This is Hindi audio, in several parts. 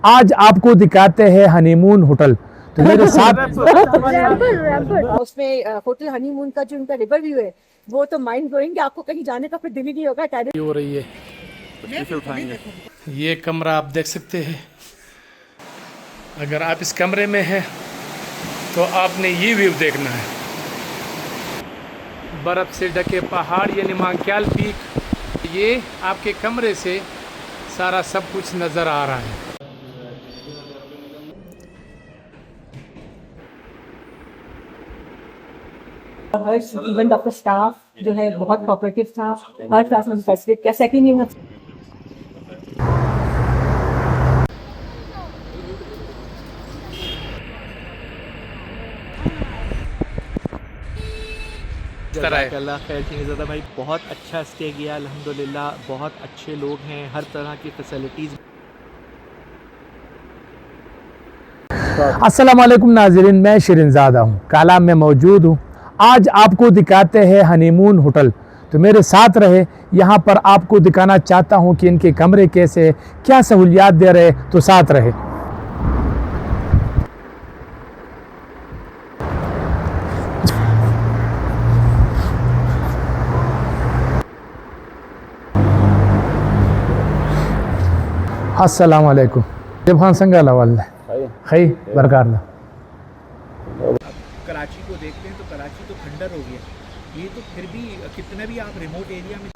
आज आपको दिखाते हैं हनीमून होटल। तो मेरे साथ उसमें होटल हनीमून का जो उनका रिवर व्यू है वो तो माइंड ब्लोइंग है। आपको कहीं जाने का फिर दिल ही नहीं होगा। हो रही है। ये कमरा आप देख सकते हैं। अगर आप इस कमरे में हैं तो आपने ये व्यू देखना है। बर्फ़ से ढके पहाड़ यानी मांग्याल पीक। ये आपके कमरे से सारा सब कुछ नज़र आ रहा है। हर इवेंट ऑफ स्टाफ जो है बहुत कोऑपरेटिव था। हर क्लास में फैसिलिटी क्या सेकंड ईयर अल्लाह खैर थी ज़्यादा भाई, बहुत अच्छा स्टे किया अल्हम्दुलिल्लाह। बहुत अच्छे लोग हैं, हर तरह की फैसिलिटीज़। अस्सलाम वालेकुम नाज़रीन, मैं शिरीनज़ादा हूँ, काला में मौजूद हूँ। आज आपको दिखाते हैं हनीमून होटल। तो मेरे साथ रहे। यहाँ पर आपको दिखाना चाहता हूँ कि इनके कमरे कैसे हैं, क्या सहूलियात दे रहे, तो साथ रहे। अस्सलाम वालेकुम। जब खान संगाला वाला खई बरकार कराची को देखते हैं तो कराची तो खंडर हो गया। ये तो फिर भी कितना भी आप रिमोट एरिया में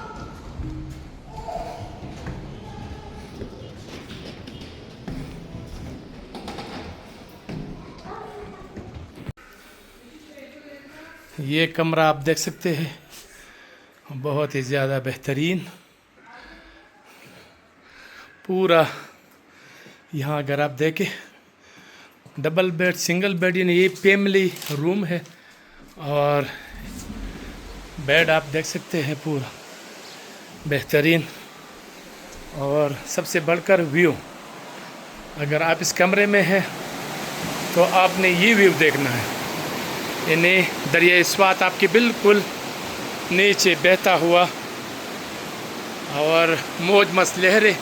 ये कमरा आप देख सकते हैं, बहुत ही ज़्यादा बेहतरीन। पूरा यहाँ अगर आप देखें डबल बेड, सिंगल बेड, यानी ये फैमिली रूम है। और बेड आप देख सकते हैं पूरा बेहतरीन। और सबसे बढ़कर व्यू, अगर आप इस कमरे में हैं तो आपने ये व्यू देखना है। यानी दरिया स्वात आपके बिल्कुल नीचे बहता हुआ और मौज मस्त लहरें,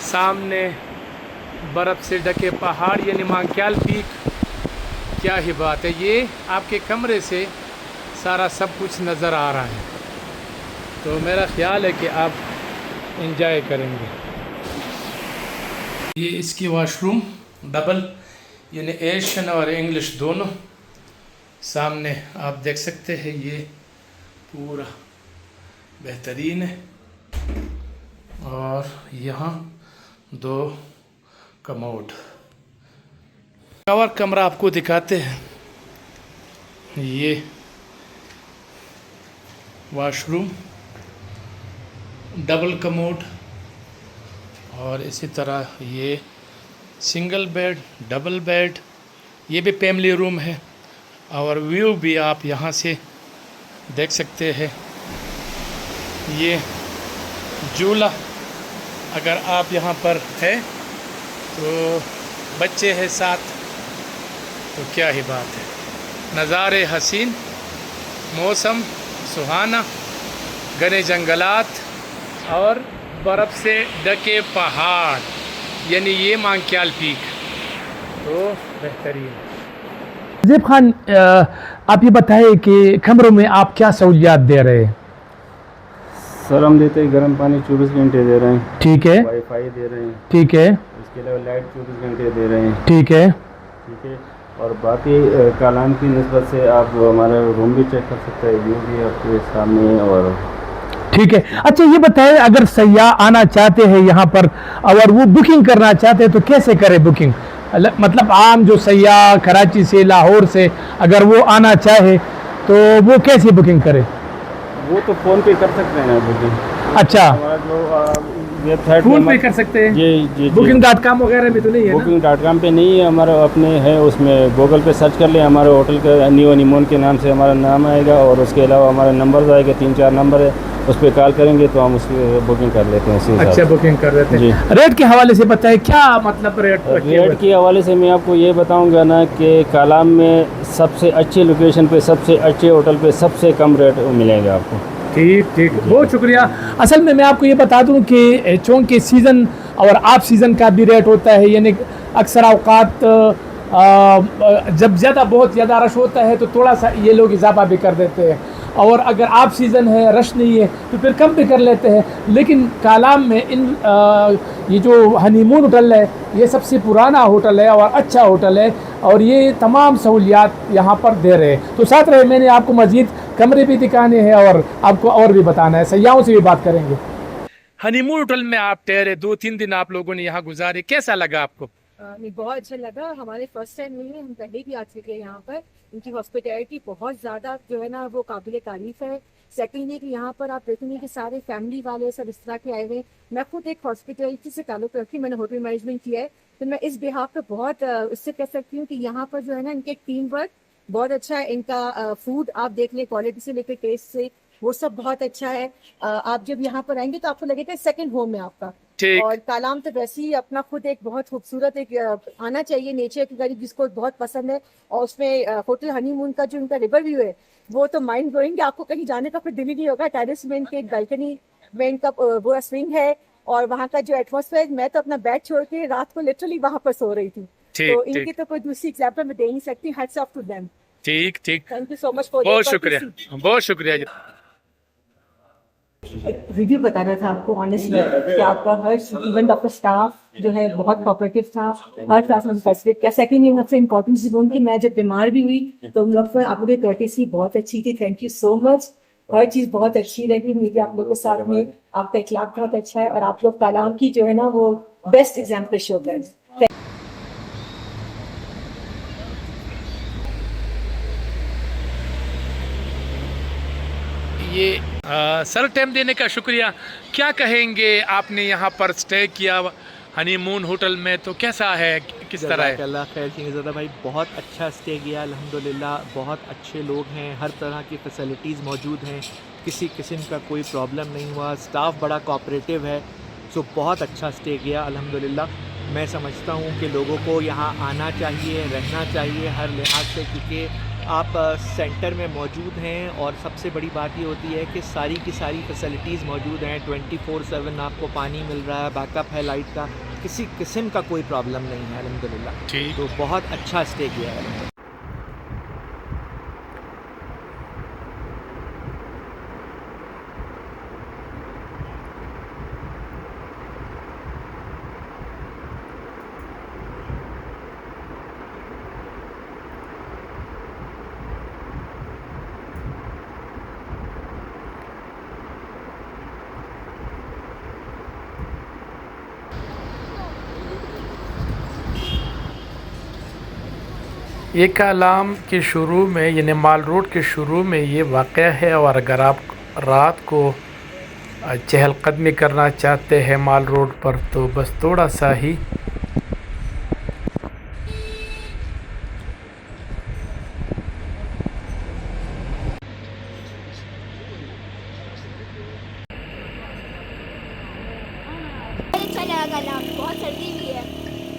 सामने बर्फ़ से ढके पहाड़ यानी मांग्याल पीक। क्या ही बात है। ये आपके कमरे से सारा सब कुछ नज़र आ रहा है। तो मेरा ख़्याल है कि आप एंजॉय करेंगे। ये इसकी वॉशरूम डबल यानी एशियन और इंग्लिश दोनों सामने आप देख सकते हैं। ये पूरा बेहतरीन है। और यहाँ दो कमोड। कवर कमरा आपको दिखाते हैं। ये वॉशरूम, डबल कमोड, और इसी तरह ये सिंगल बेड, डबल बेड। ये भी फैमिली रूम है। और व्यू भी आप यहाँ से देख सकते हैं। ये झूला अगर आप यहाँ पर है तो बच्चे हैं साथ, तो क्या ही बात है। नज़ारे हसीन, मौसम सुहाना, घने जंगलात और बर्फ़ से ढके पहाड़ यानी ये मांग्याल पीक। तो बेहतरीन। ज़ेब खान, आप ये बताइए कि कमरों में आप क्या सहूलियात दे रहे हैं? सर हम देते हैं गर्म पानी 24 घंटे दे रहे हैं। ठीक है। वाईफाई दे रहे हैं। ठीक है। इसके अलावा लाइट 24 घंटे दे रहे हैं। ठीक है। ठीक है। और बाकी कालाम की निस्बत से आप हमारा रूम भी चेक कर सकते हैं, व्यू भी आपके सामने। और ठीक है। अच्छा ये बताएं, अगर सयाह आना चाहते हैं यहाँ पर और वो बुकिंग करना चाहते हैं तो कैसे करें बुकिंग? मतलब आम जो सयाह कराची से, लाहौर से अगर वो आना चाहे तो वो कैसे बुकिंग करे? वो तो फ़ोन पे कर सकते हैं बुकिंग। अच्छा, हमारा जो वेबसाइट फोन पे कर सकते हैं। जी Booking.com वगैरह में तो नहीं है ना? Booking.com पे नहीं है, हमारा अपने है। उसमें गूगल पे सर्च कर लें, हमारे होटल का न्यू हनीमून के नाम से हमारा नाम आएगा। और उसके अलावा हमारा नंबर आएगा, 3-4 नंबर है, उस पर कॉल करेंगे तो हम उसकी बुकिंग कर लेते हैं। अच्छा, बुकिंग कर लेते हैं। रेट के हवाले से बताएं, क्या मतलब रेट के हवाले से मैं आपको ये बताऊंगा ना कि कालाम में सबसे अच्छी लोकेशन पे, सबसे अच्छे होटल पे सबसे कम रेट मिलेगा आपको। ठीक, बहुत शुक्रिया। असल में मैं आपको ये बता दूं कि चूँकि सीज़न और ऑफ सीज़न का भी रेट होता है, यानी अक्सर अवकात जब ज़्यादा बहुत ज़्यादा रश होता है तो थोड़ा सा ये लोग इजाफा भी कर देते हैं, और अगर ऑफ सीज़न है, रश नहीं है, तो फिर कम भी कर लेते हैं। लेकिन कालाम में ये जो हनीमून होटल है ये सबसे पुराना होटल है और अच्छा होटल है, और ये तमाम सहूलियात यहाँ पर दे रहे हैं। तो साथ रहे, मैंने आपको मज़ीद कमरे भी दिखाने हैं और आपको और भी बताना है, सयाहों से भी बात करेंगे। हनीमून होटल में आप ठहरे, 2-3 दिन आप लोगों ने यहाँ गुजारे, कैसा लगा आपको? नहीं, बहुत अच्छा लगा। हमारे फर्स्ट टाइम नहीं है, हम पहले भी आ चुके हैं यहाँ पर। इनकी हॉस्पिटैलिटी बहुत ज़्यादा जो है ना वो काबिल तारीफ है। सेकेंडली कि यहाँ पर आप देखेंगे कि सारे फैमिली वाले सब इस तरह के आए हुए। मैं खुद एक हॉस्पिटैलिटी से ताल्लुक़ रखती हूँ, मैंने होटल मैनेजमेंट किया है, तो मैं इस बिहाफ पे बहुत उससे कह सकती हूँ कि यहाँ पर जो है ना इनके टीम वर्क बहुत अच्छा है। इनका फूड आप देख लें, क्वालिटी से लेकर टेस्ट से, वो सब बहुत अच्छा है। आप जब यहाँ पर आएंगे तो आपको लगेगा सेकंड होम है आपका। और कालाम तो वैसे ही अपना खुद एक बहुत खूबसूरत एक आना चाहिए नेचर की करीब, जिसको बहुत पसंद है। और उसमें होटल हनीमून का जो उनका रिवर व्यू है वो तो माइंड ब्लोइंग है, आपको कहीं जाने का फिर दिल ही नहीं होगा। टेरेस में इनके एक बालकनी में इनका वो स्विंग है, और वहाँ का जो एटमॉस्फेयर, मैं तो अपना बेड छोड़ के रात को लिटरली वहाँ पर सो रही थी। तो इनकी तो कोई दूसरी एग्जाम्पल मैं दे नहीं सकती। Hats off to them. ठीक ठीक, thank you so much for, बहुत शुक्रिया, बहुत शुक्रिया। रिव्यू बताना था आपको ऑनेस्टली कि आपका हर इवन आपका स्टाफ जो है बहुत कोऑपरेटिव था, हर क्लास में फैसिलिटेट किया। सेकंड सबसे इम्पोर्टेंट चीज उनकी, मैं जब बीमार भी हुई तो उन लोग पर आप लोगों की कर्टेसी बहुत अच्छी थी। Thank you so much. हर चीज बहुत अच्छी लगी मुझे आप लोगों के साथ में, आपका इखलाक बहुत अच्छा है, और आप लोग कालाम की जो है ना वो बेस्ट एग्जाम्पल शो कर। ये सर टाइम देने का शुक्रिया। क्या कहेंगे, आपने यहाँ पर स्टे किया हनीमून होटल में, तो कैसा है, किस तरह है? अल्लाह खैर ज़्यादा भाई, बहुत अच्छा स्टे किया अल्हम्दुलिल्लाह। बहुत अच्छे लोग हैं, हर तरह की फैसिलिटीज़ मौजूद हैं, किसी किस्म का कोई प्रॉब्लम नहीं हुआ। स्टाफ बड़ा कोऑपरेटिव है, सो बहुत अच्छा स्टे किया अल्हम्दुलिल्लाह। मैं समझता हूँ कि लोगों को यहाँ आना चाहिए, रहना चाहिए हर लिहाज से, क्योंकि आप सेंटर में मौजूद हैं, और सबसे बड़ी बात ये होती है कि सारी की सारी फैसिलिटीज़ मौजूद हैं। 24/7 आपको पानी मिल रहा है, बैकअप है लाइट का, किसी किस्म का कोई प्रॉब्लम नहीं है अल्हम्दुलिल्लाह। ठीक, तो बहुत अच्छा स्टे किया है। ये कालाम के शुरू में, यानी माल रोड के शुरू में ये वाक़या है, और अगर आप रात को चहलकदमी करना चाहते हैं माल रोड पर तो बस थोड़ा सा ही अच्छा लगा कालाम, बहुत सर्दी भी है,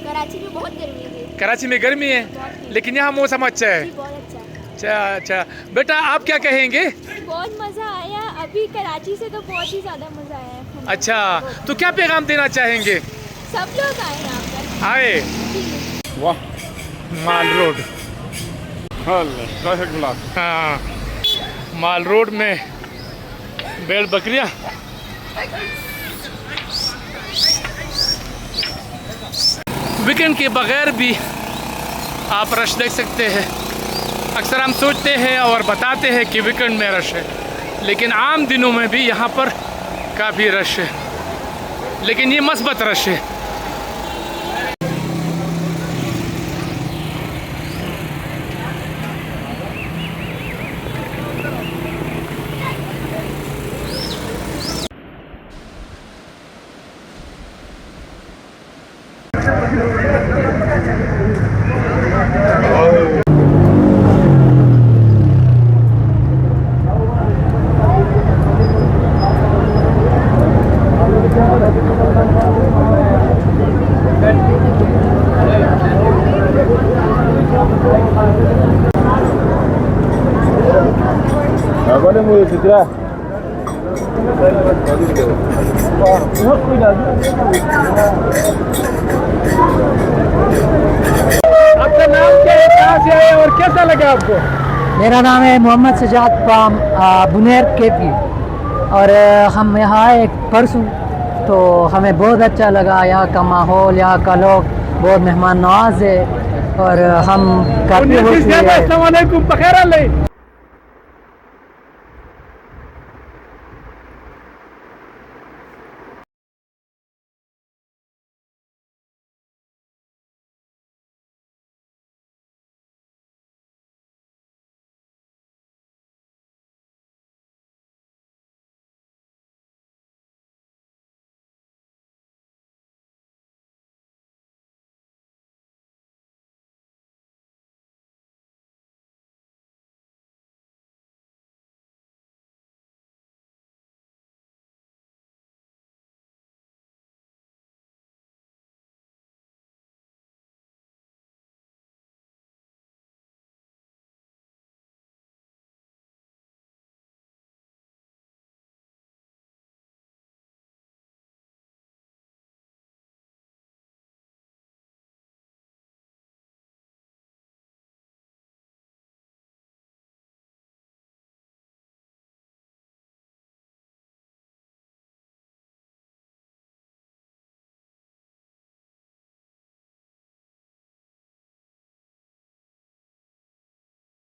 कराची में बहुत गर्मी है। कराची में गर्मी है, लेकिन यहाँ मौसम अच्छा है। बहुत अच्छा है। अच्छा अच्छा, बेटा आप क्या कहेंगे? बहुत मज़ा आया, अभी कराची से तो बहुत ही ज़्यादा मज़ा आया है। अच्छा, तो क्या पैगाम देना चाहेंगे? सब लोग आए यहाँ पर। आए वाह, माल रोड, हाँ, हाँ माल रोड में भेड़ बकरियाँ, वीकेंड के बगैर भी आप रश देख सकते हैं। अक्सर हम सोचते हैं और बताते हैं कि वीकेंड में रश है, लेकिन आम दिनों में भी यहाँ पर काफ़ी रश है, लेकिन ये मस्बत रश है। Agora é muito, आपका नाम क्या है, कहाँ से आए और कैसा लगा आपको? मेरा नाम है मोहम्मद सजाद फ्राम बुनेर केपी और हम यहाँ आए परसों, तो हमें बहुत अच्छा लगा। यहाँ का माहौल, यहाँ का लोग बहुत मेहमान नवाज है और हम काफ़ी खुश हुए। अस्सलाम वालेकुम, बखैर